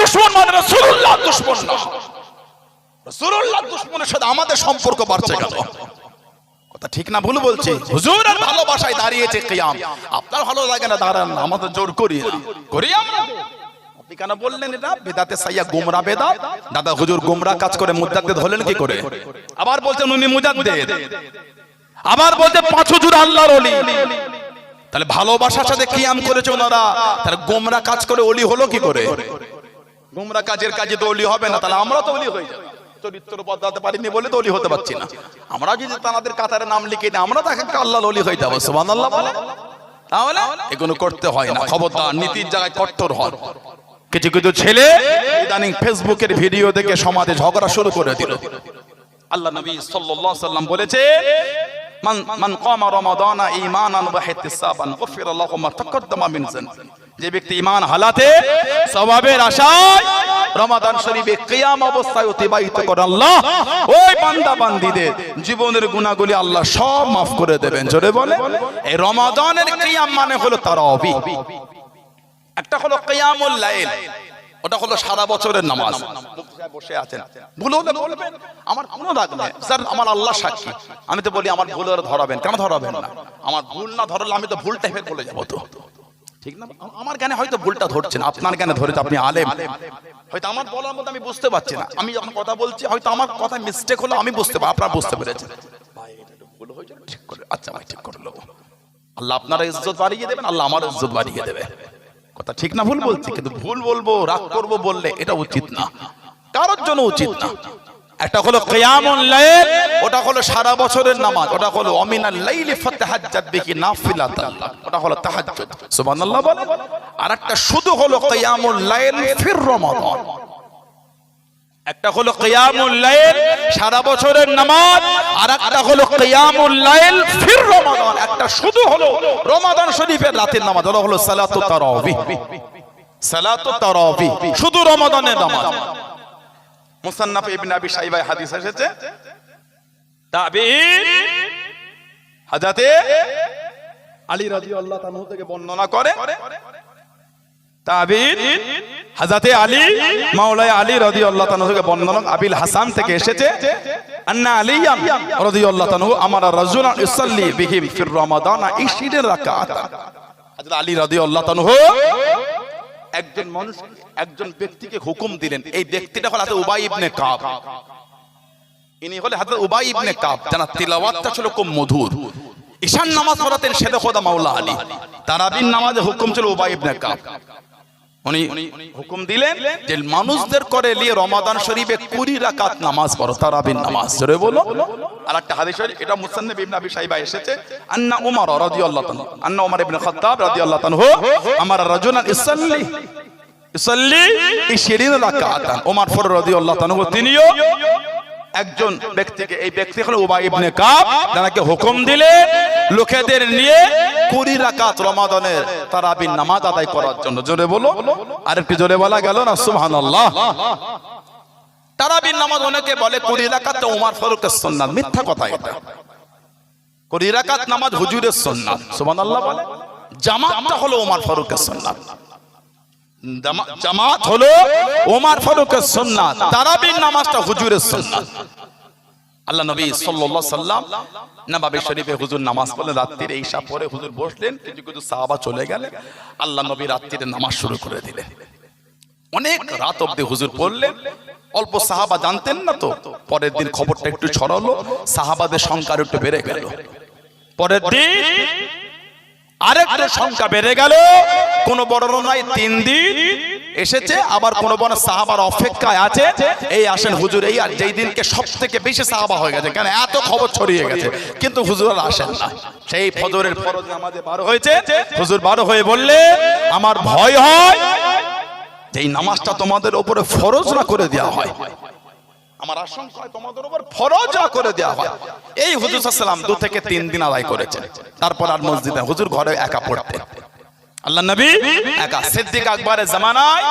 দুশমন মানে রাসূলুল্লাহ দুশমন না। রাসূলুল্লাহ দুশমনের সাথে আমাদের সম্পর্ক বাড়ছে কেন? কথা ঠিক না ভুল বলছি? হুজুরের ভালোবাসায় দাঁড়িয়েছে কিয়াম। আপনার ভালো লাগে না দাঁড়ান, আমাদের জোর করি আমরা। আপনি কেন বললেন এটা বেদাতে সাইয়া গোমরা বেদাত? দাদা হুজুর গোমরা কাজ করে মুজাদ্দিদ হলেন কি করে? আবার বলছেন উনি মুজাদ্দিদ, আবার বলতে 5 হুজুর আল্লাহর ওলি। তাহলে ভালোবাসার সাথে কিয়াম করেছে ওনারা, তাহলে গোমরা কাজ করে ওলি হলো কি করে? গোমরা কাজের কাজে তো ওলি হবে না, তাহলে আমরা তো ওলি হয়ে যাব। চরিত্র বদলাতে পারিনি বলে তো ওলি হতে পারছি না। আমরা যদি তাদের কাতারে নাম লিখে দিই, আমরা তো একটা আল্লাহর ওলি হয়ে যাব। সুবহানাল্লাহ বলে। তাহলে এগুলো করতে হয় না। খবরদার, নীতির জায়গায় কঠোর হন। কিছু কিছু ছেলে ইদানিং ফেসবুকের ভিডিও দেখে সমাজে ঝগড়া শুরু করে দিল। আল্লাহ নবী সাল্লাল্লাহু আলাইহি ওয়াসাল্লাম বলেছে, মান কামা রমাদানা ঈমানান ওয়া ইহতিসাবান গফিরা লাহু মা তাকাদ্দামা মিন যানবি। যে ব্যক্তি ঈমান হালাতে সওয়াবের আশায় রমাদান শরীফে কিয়াম অবস্থায় অতিবাহিত করে, আল্লাহ ওই বান্দা বান্দীদের জীবনের গুনাহগুলি আল্লাহ সব maaf করে দেবেন। জোরে বলে। এই রমাদানের কিয়াম মানে হলো তারাবি। একটা হলো কিয়ামুল লাইল, ওটা হলো সারা বছরের নামাজ। বসে আছেন, ভুল হলে বলবেন, আমার কোনো রাগ নেই স্যার, আমার আল্লাহ সাক্ষী। আমি তো বলি আমার ভুল হলে ধরাবেন, কেন ধরাবেন না? আমার ভুল না ধরলে আমি তো ভুল টাইপের বলে যাবো তো, ঠিক না? আমার জ্ঞানে হয়তো ভুলটা ধরছেন, আপনার জ্ঞানে ধরেছে, আপনি আলেম। হয়তো আমার বলার মধ্যে আমি বুঝতে পারছি না, আমি যখন কথা বলছি হয়তো আমার কথা মিস্টেক হলো, আমি বুঝতে পারি, আপনারা বুঝতে পেরেছেন। ভাই এটা ভুল হয়েছে, ঠিক করে, আচ্ছা ভাই ঠিক করলো। আল্লাহ আপনার ইজ্জত বাড়িয়ে দেবেন, আল্লাহ আমার ইজ্জত বাড়িয়ে দেবে। কথা ঠিক না ভুল বলছি? কিন্তু ভুল বলবো, রাগ করবো বললে এটা উচিত না, কারোর জন্য উচিত না। একটা হলো কিয়ামুল লাইল, ওটা হলো সারা বছরের নামাজ, ওটা হলো আমিনাল লাইলি ফাতাহাজ্জাদ বিহি নাফিলাতান, ওটা হলো তাহাজ্জুদ। সুবহানাল্লাহ বলে। আর একটা শুধু হলো কিয়ামুল লাইল ফির রমাদান। একটা হলো কিয়ামুল লাইল সারা বছরের নামাজ, আর একটা হলো কিয়ামুল লাইল ফির রমাদান। একটা শুধু হলো রমাদান শরীফের রাতের নামাজ, ওটা হলো সালাতুত তারাবি। সালাতুত তারাবি শুধু রমাদানের নামাজ। মুসান্নাফ ইবনে আবি শাইবায় হাদিস এসেছে, তাবিঈন হযরতে আলী রাদিয়াল্লাহু তাআলা থেকে বর্ণনা করে, তাবিঈন হযরতে আলী মাওলানা আলী রাদিয়াল্লাহু তাআলা থেকে বর্ণনা আবিল হাসান থেকে এসেছে, আন্না আলিয়ান রাদিয়াল্লাহু তাআলা আমারা রাজুলান ইসাল্লি বিহিম ফির রমাদান 20 রাকাত। হযরত আলী রাদিয়াল্লাহু তাআলা একজন মানুষ, একজন ব্যক্তিকে হুকুম দিলেন। এই ব্যক্তিটা হলো হযরত উবাই ইবনে কাব। ইনি হলেন হযরত উবাই ইবনে কাব, যার তিলাওয়াতটা ছিল খুব মধুর। ঈশান নামাজ পড়াতেন শেরে খোদা মাওলা আলী। তারাবির নামাজে হুকুম ছিল উবাই ইবনে কাব। উনি হুকুম দিলেন যে মানুষদের করে নিয়ে রমাদান শরীফে 20 রাকাত নামাজ পড়ো, তারাবির নামাজ। জোরে বলো। আরেকটা হাদিস এটা মুসান্নাফ ইবনে আবি শাইবা এসেছে, আন্না উমর রাদিয়াল্লাহু তাআলা, আন্না উমর ইবনে খাত্তাব রাদিয়াল্লাহু তাআলা আমার রাজুলান ইসাল্লি 20 রাকাত। ওমর ফারুক রাদিয়াল্লাহু তাআলা তিনিও একজন ব্যক্তিকে, এই ব্যক্তি হলো উবাই ইবনে কাব, যাকে হুকুম দিলেন লোকেদের নিয়ে 20 রাকাত রমাদানের তারাবির নামাজ আদায় করার জন্য। জোরে বলো। আর একটু জোরে বলা গেল না? সুবহানাল্লাহ। তারাবির নামাজ অনেকে বলে 20 রাকাত ওমর ফারুকের সুন্নাত। মিথ্যা কথা এটা। 20 রাকাত নামাজ হুজুরের সুন্নাত। সুবহানাল্লাহ বলে। জামাতটা হলো ওমর ফারুকের সুন্নাত। জামাত হলো ওমর ফারুকের সুন্নাত, তারাবির নামাজটা হুজুরের সুন্নাত। আল্লাহ নবী সাল্লাল্লাহু আলাইহি সাল্লাম নববী শরীফে হুজুর নামাজ পড়লেন, রাত্রির ঈশা পরে হুজুর বসলেন, কিছু কিছু সাহাবা চলে গেলেন, আল্লাহ নবী রাত্রিতে নামাজ শুরু করে দিলেন। অনেক রাত অবধি হুজুর পড়লেন। অল্প সাহাবা জানতেন না তো, পরের দিন খবরটা একটু ছড়ালো, সাহাবাদের সংখ্যা একটু বেড়ে গেল। পরের দিন আরেকটা সংখ্যা বেড়ে গেল। কোন বর্ণনায় 3 দিন এসেছে, আবার কোন বর্ণনা সাহাবার অপেক্ষায় আছে, এই আসেন হুজুর, এই আর যেই দিনকে সবথেকে বেশি সাহাবা হয়ে গেছে, কারণ এত খবর ছড়িয়ে গেছে, কিন্তু হুজুর আর আসেন না। সেই ফজরের ফরজ নামাজে বার হয়েছে, হুজুর বার হয়ে বললে আমার ভয় হয় যে এই নামাজটা তোমাদের উপরে ফরজ না করে দেওয়া হয়, আমার আশঙ্কা হয় তোমাদের উপর ফরজ করে দেওয়া হয়। এই হুজুর সাল্লাল্লাহু আলাইহি ওয়াসাল্লাম 2 থেকে 3 দিন আদায় করেছেন। তারপর আর মসজিদে হুজুর ঘরে একা পড়তেন। আল্লাহ নবী একা, সিদ্দিক আকবরের জামানায়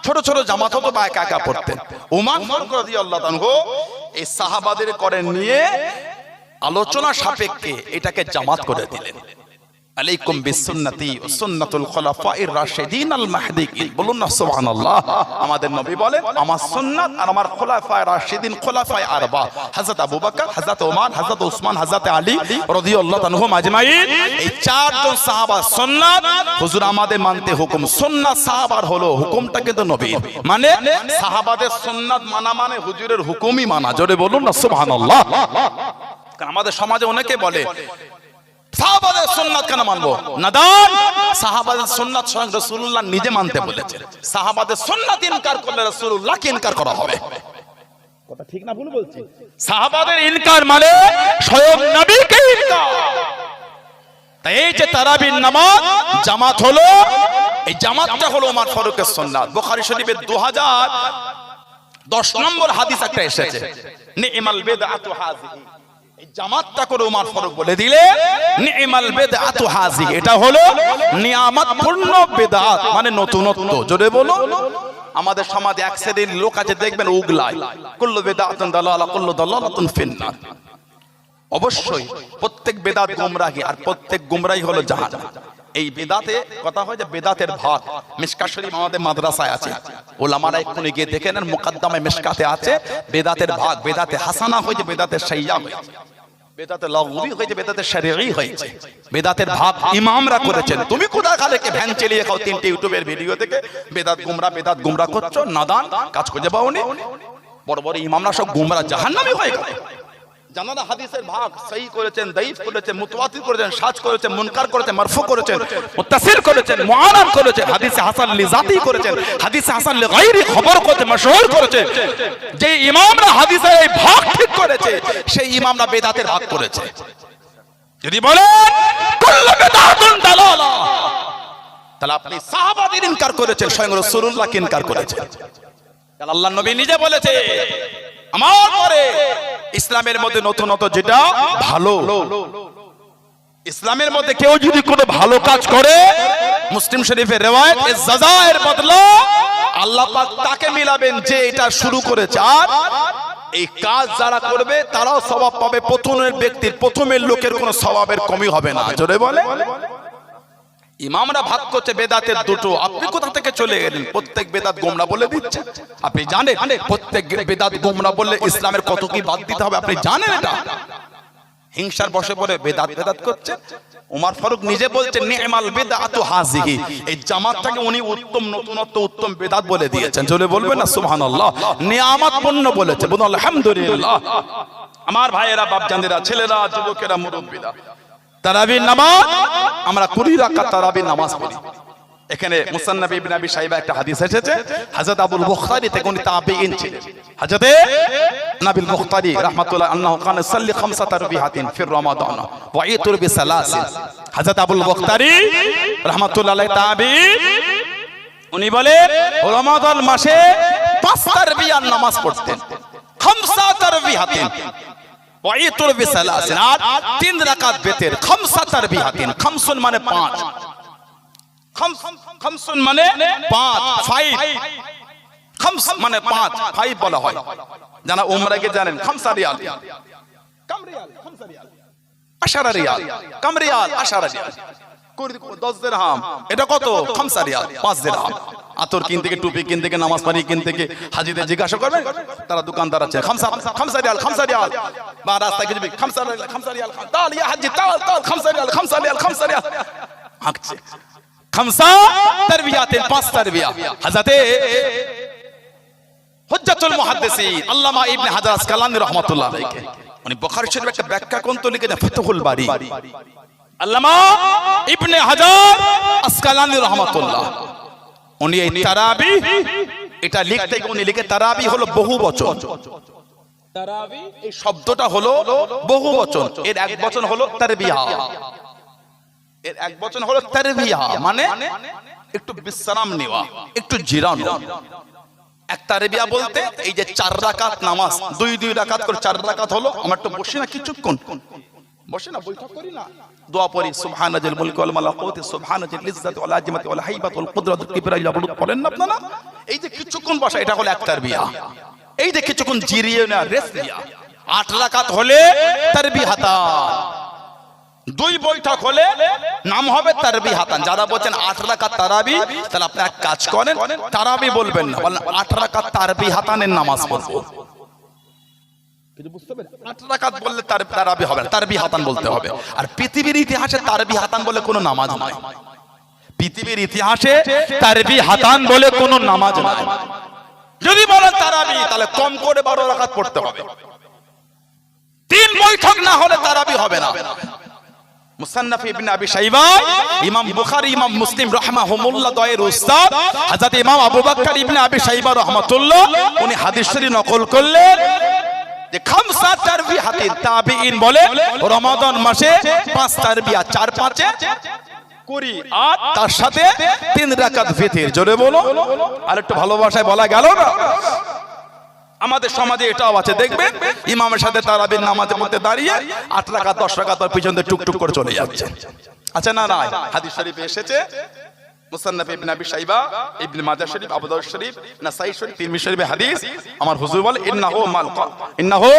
ছোট ছোট জামাত হতো বা একা একা পড়তেন। উমর ফারুক রাদিয়াল্লাহু তাআলা এই সাহাবাদের করে নিয়ে আলোচনা সাপেক্ষে এটাকে জামাত করে দিলেন। আলাইকুম বিসুন্নতি ওয়া সুন্নাতুল খুলাফায়ে রাশিদিন আল মাহদিয়িন। বলুন না সুবহানাল্লাহ। আমাদের নবী বলেন আমার সুন্নাত আর আমার খুলাফায়ে রাশিদিন, খুলাফায়ে আরবা, হযরত আবু বকর, হযরত ওমর, হযরত উসমান, হযরত আলী রাদিয়াল্লাহু আনহুম আজমাইন, এই চারজন সাহাবা সুন্নাত হুজুর আমাদের মানতে হুকুম। সুন্নাত সাহাবার হলো, হুকুমটা কিন্তু নবীর। মানে সাহাবাদের সুন্নাত মানা মানে হুজুরের হুকুমই মানা। জোরে বলুন না সুবহানাল্লাহ। কারণ আমাদের সমাজে অনেকে বলে সাহাবাদের সুন্নাত কেন মানবো? নাদান, সাহাবাদের সুন্নাত স্বয়ং রাসূলুল্লাহ নিজে মানতে বলেছেন। সাহাবাদের সুন্নাত ইনকার করলে রাসূলুল্লাহকে ইনকার করা হবে। কথা ঠিক না ভুল বলছি? সাহাবাদের ইনকার মানে স্বয়ং নবীকে ইনকার। তাই এই যে তারাবির নামাজ জামাত হলো, এই জামাতটা হলো ওমর ফারুকের সুন্নাত। বুখারী শরীফের 2010 নম্বর হাদিস একটা এসেছে, নি'মাল বিদআতু হাযিহি। এই জামাতটা করে ওমর ফারুক বলে দিলে নি'মাল বিদআতু হাযিহি, এটা হলো নিয়ামতপূর্ণ বিদআত, মানে নতুনত্ব। জোরে বলো। আমাদের সমাজে এক শ্রেণীর লোক আছে দেখবেন উগলায়, কুল্লু বিদআতুন দালালা কুল্লু দালালাতুন ফিন্নার। অবশ্যই প্রত্যেক বেদাত গোমরাহি, আর প্রত্যেক গোমরাহি হলো জাহান্নাম। এই বেদাতে কথা হয় যে বেদাতের ভাগ মিশকাত শরীফ আমাদের মাদ্রাসায় আছে, ওলামারা এক্ষুনি গিয়ে দেখে নেন, মুকদ্দমায়ে মিশকাতে আছে বেদাতের ভাগ। বেদাতে হাসানা হয়েছে, বেদাতে সাইয়্যা হয়েছে, বেদাতে লাগুবি হয়েছে, বেদাতে শরঈ হয়েছে। বেদাতের ভাগ ইমামরা করেছেন। তুমি কোথায় খালেকে ভ্যান চালিয়ে খাও তিনটে ইউটিউবের ভিডিও থেকে বেদাত গুমরা করছো, নাদান কাজ খুঁজে পাওনি। বড় বড় ইমামরা সব গুমরা, জাহান্নামী হয়ে গেল। জানারা হাদিসের ভাগ সহিহ করেছেন, দাঈফ করেছেন, মুতাওয়াতির করেছেন, শায করেছেন, মুনকার করেছেন, মারফু করেছেন, মুত্তাসিল করেছেন, মুআনান করেছেন, হাদিসে হাসান লিজাতি করেছেন, হাদিসে হাসান লিগাইরি খবর করেছেন, মাশহুর করেছেন। যে ইমামরা হাদিসের এই ভাগ ঠিক করেছে, সেই ইমামরা বেদাতের ভাগ করেছে। যদি বলেন কুল্লু বিদআতুন দালালা, তাহলে আপনি সাহাবাদের ইনকার করেছেন, স্বয়ং রাসূলুল্লাহকে ইনকার করেছেন। কারণ আল্লাহর নবী নিজে বলেছে আমার পরে ইসলামের মধ্যে নতুনত্ব যেটা ভালো, ইসলামের মধ্যে কেউ যদি কোনো ভালো কাজ করে, মুসলিম শরীফের রিওয়ায়াত, এর সাজায়ের বদলা আল্লাহ পাক তাকে মিলাবেন যে এটা শুরু করেছে। আর এই কাজ যারা করবে তারাও সওয়াব পাবে। প্রথমের ব্যক্তির, প্রথমের লোকের কোনো সওয়াবের কমি হবে না। জোরে বলে। ইমামরা ভাগ করছে বেদাতের দুটো। আপনি কোথা থেকে চলে গেলেন? প্রত্যেক বেদাত গোমরা বলে দিচ্ছে। আপনি জানেন প্রত্যেক বেদাত গোমরা বললে ইসলামের কত কি বাদ দিতে হবে? আপনি জানেন এটা? হিংসার বশে পড়ে বেদাত করছে। ওমর ফারুক নিজে বলছেন নি'মাল বিদআতু হাযিহি, এই জামাতটাকে উনি উত্তম নতুনত্ব, উত্তম বেদাত বলে দিয়েছেন। চলে বলবেন না সুবহানাল্লাহ। নিয়ামতপূর্ণ বলেছে, বলুন আলহামদুলিল্লাহ। আমার ভাইয়েরা, বাপজানেরা, ছেলেরা, যুবকেরা, মুরব্বিরা, তারাবির নামাজ আমরা 20 রাকাত তারাবির নামাজ পড়ি। এখানে মুসান্নাফ ইবনে আবি শাইবা একটা হাদিস এসেছে, হযরত আবুল বুখারী থেকে উনি তাবেঈন ছিলেন। হযরত নাবিল বুখারী রাহমাতুল্লাহ আনহু কানা সাল্লি খামসা তারবিহাতিন ফি রমাদান ওয়া ইতুর বিসালাসিন। হযরত আবুল বুখারী রাহমাতুল্লাহ আলাইহি তাবেঈন, উনি বলেন রমাদান মাসে 5 তারবিয়ার নামাজ পড়তেন, খামসা তারবিহাতিন ওয়া ইতুর বিসালাসিন, আর 3 রাকাত বেতের, খামসা তারবিহাতিন। খামসুন মানে 5, খামসুন মানে 5, 5 খামস মানে 5, 5 বলা হয়। জানা উমরা কে জানেন, খামসা রিয়াল, কাম রিয়াল, খামসা রিয়াল, 10 রিয়াল, কাম রিয়াল, 10 রিয়াল, 10 দিরহাম। এটা কত? খামসা রিয়াল, 5 দিরহাম। আতর কিনতে থেকে, টুপি কিনতে থেকে, নামাজ পানি কিনতে থেকে হাজিদের জিজ্ঞাসা করবেন, তারা দোকানদার আছে, খামসা রিয়াল, খামসা রিয়াল। বা রাস্তায় গিয়ে খামসা রিয়াল, খামসা রিয়াল, তাল ইয়া হাজি, তাল খামসা রিয়াল, খামসা রিয়াল, খামসা রিয়াল হাঁকছে। খামসা তারবিয়াতের 5 তারবিয়া। হযরত হুজ্জাতুল মুহাদ্দিসিন আল্লামা ইবনে হাজার আসকালানী রাহমাতুল্লাহ আলাইহি, উনি বুখারী শরীফে একটা ব্যাখ্যা গ্রন্থ লিখেছেন ফাতহুল বারী। আল্লামা ইবনে হাজার আসকালানী রাহমাতুল্লাহ, উনি এই তারাবি এটা লিখতে গিয়ে উনি লিখে তারাবি হলো বহু বচন। তারাবি এই শব্দটা হলো বহু বচন, এর এক বচন হলো তারবিয়া। এর এক বচন হলো তারবিয়া, মানে একটু বিশ্রাম নেওয়া, একটু জিরানো। এক তারবিয়া বলতে এই যে 4 রাকাত নামাজ, 2 রাকাত করে 4 রাকাত হলো। আমরা একটু বসি না কিছুক্ষণ, বসে না বৈঠক করি না, দোয়া পড়ি সুবহানাল মুলকি ওয়াল মালাকুতি সুবহানাল ইজ্জাতি ওয়াল আজমাতি ওয়াল হাইবাতি ওয়াল কুদরাতি ওয়াল কিবরিয়া বলেন না আপনারা? এই যে কিছুক্ষণ বসা, এটা হলো এক তারবিয়া। এই যে কিছুক্ষণ জিরিয়ে না, রেস্ট নেওয়া। 8 রাকাত হলে তারবিয়াতা, দুই বৈঠক হলে নাম হবে তারাবি হাতান। যারা বলছেন 8 রাকাত তারাবি, তাহলে আপনি এক কাজ করেন, তারাবি বলবেন না, বলেন 8 রাকাত তারাবি হাতানের নামাজ পড়বো। কিছু বুঝতে পারছেন? 8 রাকাত বললে তারাবি হবে না, তারাবি হাতান বলতে হবে। আর পৃথিবীর ইতিহাসে তারাবি হাতান বলে কোনো নামাজ নয়। পৃথিবীর ইতিহাসে তারাবি হাতান বলে কোনো নামাজ নয়। যদি বলেন তারাবি, তাহলে কম করে 12 রাকাত পড়তে হবে। 3 বৈঠক না হলে তারাবি হবে না। মুসান্নাফ ইবনে আবি শাইবা, ইমাম বুখারী, ইমাম মুসলিম রাহমাহুমুল্লাহ দয়ের উস্তাদ হযরত ইমাম আবু বকর ইবনে আবি শাইবা রাহমাতুল্লাহ, উনি হাদিস শরীফ নকল করলেন যে খামসা তারবি হাতিন, তাবিঈন বলে রমাদান মাসে 5 তারবিয়া, 4-5 করি, আর তার সাথে 3 রাকাত ফিতর। জোরে বলো, আর একটু ভালোবাসায় বলা গেল না? আমাদের সমাজে এটাও আছে, দেখবেন ইমামের সাথে তারাবির নামাজের মধ্যে দাঁড়িয়ে 8 রাকাত 10 রাকাত তার পিছনে টুকটুক করে চলে যাচ্ছে। আচ্ছা, না না, হাদিস শরীফে এসেছে, মুসান্নাফ ইবনে আবি শাইবা, ইবনে মাজাহ শরীফ, আবু দাউদ শরীফ, নাসাই শরীফ, তিরমিজি শরীফে হাদিস, আমার হুজুর বলে ইন্নাহু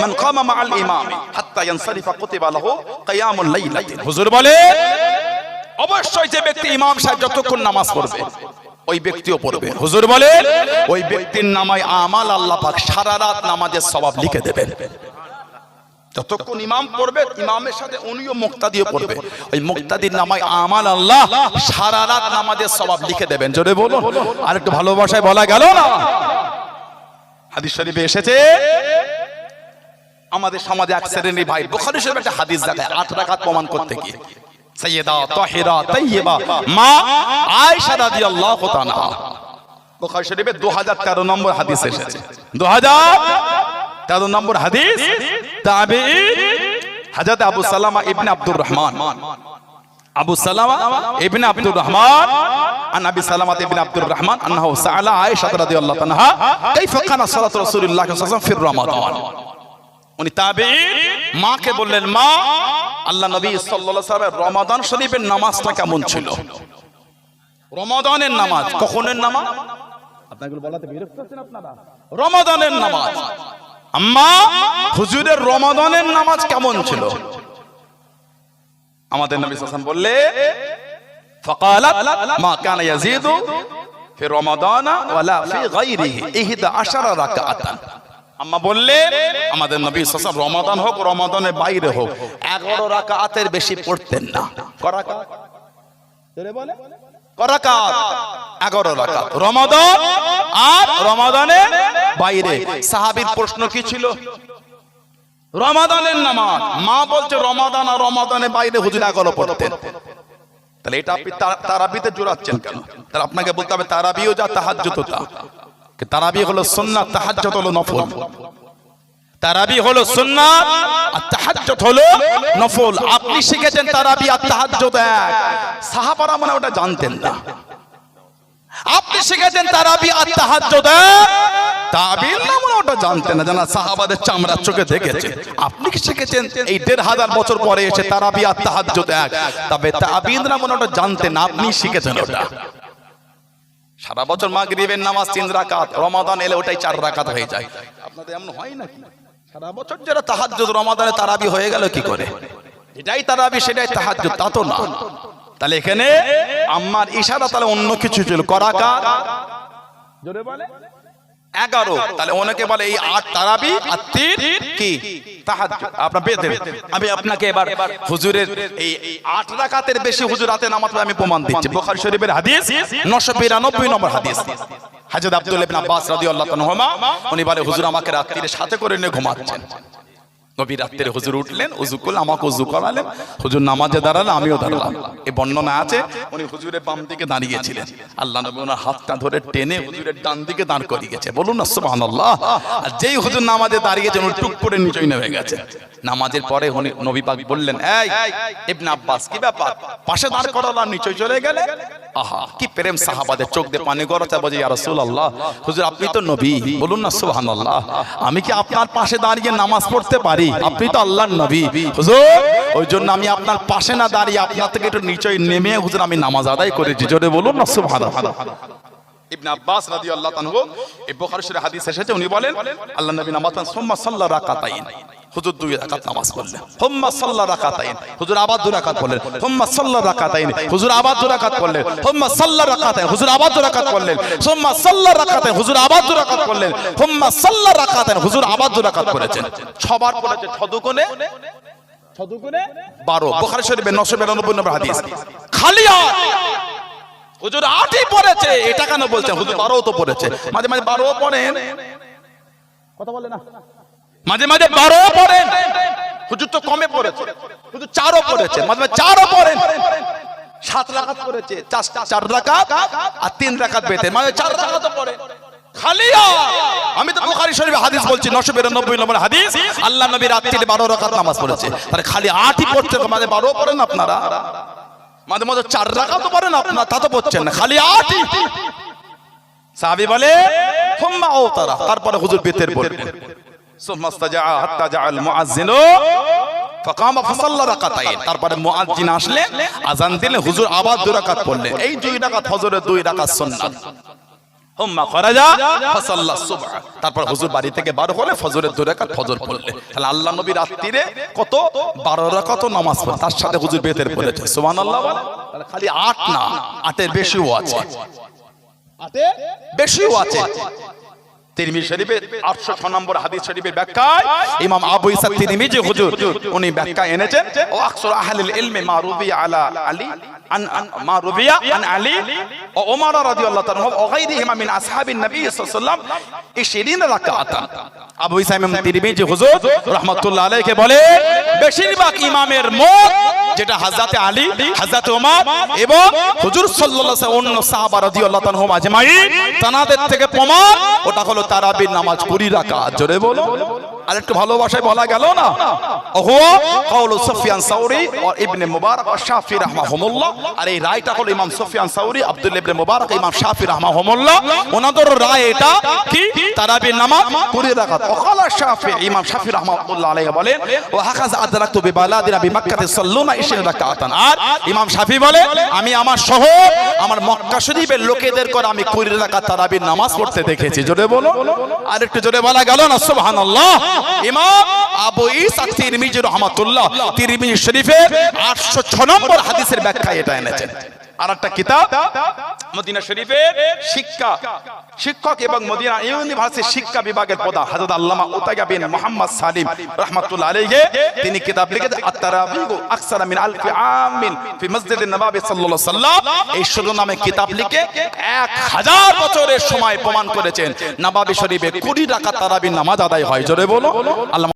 মান কামা মাআল ইমাম হাত্তা ইয়ানসারিফা কুতিবা লাহু কিয়ামুল লাইলাতিন। হুজুর বলে অবশ্যই যে ব্যক্তি ইমাম সাহেব যতক্ষণ নামাজ পড়বে ওই ব্যক্তিও পড়বে। হুজুর বলে ওই ব্যক্তির নামায় আমাল আল্লাহ পাক সারা রাত নামাজের সওয়াব লিখে দেবেন। যতক্ষণ ইমাম পড়বে, ইমামের সাথে উনিও মুক্তাদিও পড়বে, ওই মুক্তাদির নামায় আমাল আল্লাহ সারা রাত নামাজের সওয়াব লিখে দেবেন। জোরে বলুন, আর একটু ভালোবাসায় বলা গেল না? হাদিস শরীফে এসেছে, আমাদের সমাজে এক শ্রেণীর ভাই বুখারী শরীফে একটা হাদিস দেখায় 8 রাকাত প্রমাণ করতে গিয়ে সাইয়্যিদা তাহিরা তাইয়্যিবা মা আয়েশা রাদিয়াল্লাহু তাআলা, বুখারী শরীফে 2013 নম্বর হাদিস এসেছে। 2013 নম্বর হাদিস, তাবিঈ হযরত আবু সালামা ইবনে আব্দুর রহমান, আবু সালামা ইবনে আব্দুর রহমান আন আবি সালামা ইবনে আব্দুর রহমান আনহু সাআলা আয়েশা রাদিয়াল্লাহু তাআলা কাইফা কানা সালাতু রাসূলিল্লাহ সাল্লাল্লাহু আলাইহি ওয়াসাল্লাম ফি রমাদান। উনি তাবিঈ মাকে বললেন, মা, আল্লাহ নবী সাল্লাল্লাহু আলাইহি ওয়াসাল্লাম রমাদান শরীফের নামাজটা কেমন ছিল? রমাদানের নামাজ কখনের নামাজ? আপনাদের বলাতে বিরক্ত হচ্ছেন আপনারা? রমাদানের নামাজ, আম্মা হুজুরের রমাদানের নামাজ কেমন ছিল? আমাদের নবী সাল্লাল্লাহু আলাইহি ওয়াসাল্লাম বললে ফাকালাত মা কানা ইয়াজিদু ফি রমাদানা ওয়ালা ফি গায়রিহি 11 রাকাতান। আম্মা বললেন আমাদের নবী সাল্লাল্লাহু আলাইহি ওয়াসাল্লাম রমাদান হোক রমাদানের বাইরে হোক 11 রাকাতের বেশি পড়তেন না। ক রাকাত? জোরে বলে, ক রাকাত? 11 রাকাত, রমাদান আর রমাদানের বাইরে। সাহাবীর প্রশ্ন কি ছিল? রমাদানের নামাজ। মা বলছে রমাদান আর রমাদানের বাইরে হুজুর 11 পড়তেন। তাহলে এটা আপনি তারাবিতে জোড়াচ্ছেন কেন? তাহলে আপনাকে বলতে হবে তারাবিও যা তাহাজ্জুদও তা। তারাবি হলো সুন্নাত, তাহাজ্জুদ হলো নফল। তারাবি হলো সুন্নাত আর তাহাজ্জুদ হলো নফল। আপনি শিখেছেন তারাবি আর তাহাজ্জুদ এক, সাহাবারা মানে ওটা জানতেন না। আপনি শিখেছেন তারাবি আর তাহাজ্জুদ এক, তাবিঈন মানে ওটা জানতেন না, জানা সাহাবাদের চামড়ার চোখে দেখেছে। আপনি কি শিখেছেন এই 1500 বছর পরে এসে তারাবি আর তাহাজ্জুদ এক, তবে তাবিঈনরা মানে ওটা জানতেন না, আপনি শিখেছেন ওটা। সারা বছর মাগরিবের নামাজ 3 রাকাত, রমাদান এলে ওটাই 4 রাকাত হয়ে যায়। আপনাদের এমন হয় নাকি? সারা বছর যারা তাহাজ্জুদ, রমাদানে তারাবি হয়ে গেল কি করে? এটাই তারাবি সেটাই তাহাজ্জুদ, তা তো না। তাহলে এখানে আম্মার ইশারা তাহলে অন্য কিছু ছিল। ক রাকাত? জোরে বলে 11। তাহলে অনেকে বলে এই 8 তারাবি আর 3 কি তাহাজ্জুদ। আপনারা বেঁধে, আমি আপনাকে এবার হুজুরের এই 8 রাকাতের বেশি হুজুর রাতে নামাজ পড়ে আমি প্রমাণ দিচ্ছি। বুখারী শরীফের হাদিস 992 নম্বর হাদিস, হযরত আব্দুল্লাহ ইবনে আব্বাস রাদিয়াল্লাহু আনহুমা উনি বলে হুজুর আমাকে রাত্রিরে সাথে করে নিয়ে ঘুমাচ্ছেন। নবী রাত্রে হুজুর উঠলেন, ওযু করলেন, আমাকে ওযু করালেন, হুজুর নামাজে দাঁড়ালেন, আমিও দাঁড়ালাম। এই বর্ণনা আছে উনি হুজুরের বাম দিকে দাঁড়িয়েছিলেন, আল্লাহ নবী ওনার হাতটা ধরে টেনে হুজুরের ডান দিকে দাঁড় করিয়েছে। বলুন না সুবহানাল্লাহ। আর যেই হুজুর নামাজে দাঁড়িয়েছেন উনি টুক করে নিচে নেমে গেছে। নামাজের পরে নবী পাক বললেন, এই ইবনে আব্বাস কি ব্যাপার? পাশে দাঁড় করালাম, নিচে চলে গেলে। আহা কি প্রেম! সাহাবাদের চোখ দিয়ে পানি গড়াচ্ছে, বলে ইয়া রাসূলুল্লাহ, হুজুর আপনি তো নবী। বলুন না সুবহানাল্লাহ। আমি কি আপনার পাশে দাঁড়িয়ে নামাজ পড়তে পারি? আপনি তো আল্লাহর নবী হুজুর, ওই জন্য আমি আপনার পাশে না দাঁড়িয়ে আপনার থেকে একটু নিচে নেমে হুজুর আমি নামাজ আদায় করেছি। জোরে বলুন না সুবহানাল্লাহ। ইবনে আব্বাস রাদিয়াল্লাহু আনহু এই বুখারী শরীফের হাদিস এসেছে, উনি বলেন আল্লাহর নবী নামাজ পড়েন সুম্মা সাল্লা রাকাতাইন, হুজুর 2 রাকাত নামাজ পড়লেন, হুম্মা সাল্লা রাকাতাইন, হুজুর আবার 2 রাকাত পড়লেন, হুম্মা সাল্লা রাকাতাইন, হুজুর আবার 2 রাকাত পড়লেন, হুম্মা সাল্লা রাকাতাইন, হুজুর আবার 2 রাকাত পড়লেন, হুম্মা সাল্লা রাকাতাইন, হুজুর আবার 2 রাকাত পড়লেন, হুম্মা সাল্লা রাকাতাইন, হুজুর আবার 2 রাকাত পড়েছেন। 6 বার পড়েছে, 6 দুগুণে 12, বুখারী শরীফে 992 নম্বর হাদিস। খালি আট, হুজুর 8ই পড়েছে, এটা কেন বলছেন? হুজুর 12ও তো পড়েছে, মাঝে মাঝে 12ও পড়েন, কথা বলে না, মাঝে মাঝে 12ও পড়েন, হুজুর তো কমে পড়েছে, হুজুর 4ও পড়েছে, মাঝে মাঝে 4ও পড়েন, 7 রাকাত পড়েছে, 4 রাকাত আর 3 রাকাত বেতে, মানে 4 রাকাতও পড়ে। খালি আমি তো বুখারী শরীফে হাদিস বলছি, 992 নম্বর হাদিস, আল্লাহ নবী রাত্রিতে 12 রাকাত নামাজ পড়েছে, তাহলে খালি 8ই পড়তে, মাঝে 12ও পড়েন আপনারা, মাঝে মাঝে 4 রাকাতও পড়েন আপনারা, তা তো পড়ছেন না, খালি 8ই। সাহাবী বলে হুম্মা আওতারা, তারপরে হুজুর বেতের বললেন, সুম্মাস্তাজা হাত্তা জাআল মুআজ্জিনু ফাকামা ফাসাল্লা রাকাতাইন, তারপরে মুআজ্জিন আসলেন, আযান দিলেন, হুজুর আবার 2 রাকাত পড়লেন, এই 2 রাকাত ফজরের 2 রাকাত সুন্নাত। হুম্মা খরাজা ফাসাল্লা সুবহ, তারপর হুজুর বাড়ি থেকে বার হলে ফজরের 2 রাকাত ফজর পড়লেন। তাহলে আল্লাহ নবী রাত্রিরে কত 12 রাকাত নামাজ পড়েন, তার সাথে হুজুর বেতের পড়েছে, সুবহানাল্লাহ বলে। তাহলে খালি 8 না, 8 এর বেশিও আছে, 8 এর বেশিও আছে। তিরমিজি শরীফের 806 নম্বর হাদিস শরীফের ব্যাখ্যায় ইমাম আবু ইসা তিরমিজি হুজুর উনি ব্যাখ্যা এনেছেন, ও আকসর আহলিল ইলমি মা রুবিয়া আলা আলী মা রুবিয়া আন আলী ও ওমর রাদিয়াল্লাহু তাআলা ওয়া গায়রিহিমা মিন আসহাবিন নবী সাল্লাল্লাহু আলাইহি ওয়াসাল্লাম 20 রাকাতান। আবু ইসা ইমাম তিরমিজি হুজুর রাহমাতুল্লাহ আলাইহি বলে, বেশিরভাগ ইমামের মত যেটা হযরতে আলী, হযরতে ওমর এবং হুজুর সাল্লাল্লাহু আলাইহি ওয়াসাল্লাম অন্য সাহাবা রাদিয়াল্লাহু তাআলা আজমাইন তানাদের থেকে প্রমাণ, ওটা হলো তারাবির নামাজ 20 রাকাত। জোরে বলো, আর একটু ভালোবাসায় বলা গেল না, হুয়া কাউলু সুফিয়ান সাউরি ও ইবনে মুবারক ও শাফি রাহমাহুমুল্লাহ, আর এই রায়টা হলো ইমাম সুফিয়ান সাউরি, আব্দুল্লাহ ইবনে মুবারক, ইমাম শাফি রাহমাহুমুল্লাহ, ওনাদের রায় এটা কি তারাবির নামাজ 20 রাকাত। ওয়াকালা শাফি, ইমাম শাফি রাহমাতুল্লাহ আলাইহি বলেন, ওয়া হাকাযা আদরাকতু বিবালাদিনা বিমাক্কাতি সাল্লুনা 20 রাকাতান, আর ইমাম শাফি বলে আমি আমার শহর আমার মক্কা শরীফের লোকেদের করে আমি 20 রাকাত তারাবির নামাজ পড়তে দেখেছি। জোরে বলো, আর একটু জোরে বলা গেল না, সুবহানাল্লাহ। ইমাম আবু ইসা তিরমিজি রাহমাতুল্লাহ তিরমিজি শরীফের 806 নম্বর হাদিসের ব্যাখ্যা এটা এনেছেন। আর একটা কিতাব মদিনা শরীফের শিক্ষক এবং মদিনা ইউনিভার্সিটির শিক্ষা বিভাগের প্রধান হযরত আল্লামা উতাইয়া বিন মুহাম্মদ সালিম রাহমাতুল্লাহ আলাইহি তিনি কিতাব লিখেছেন আত-তারাবিহ আকসারা মিন আলফি আমিন ফি মসজিদিন নববী সাল্লাল্লাহু আলাইহি ওয়াসাল্লাম। এই শিরোনামে কিতাব লিখে 1000 বছরের সময় প্রমাণ করেছেন নববী শরীফে 20 রাকাত তারাবির নামাজ আদায় হয়। জোরে বলো আল্লাহ।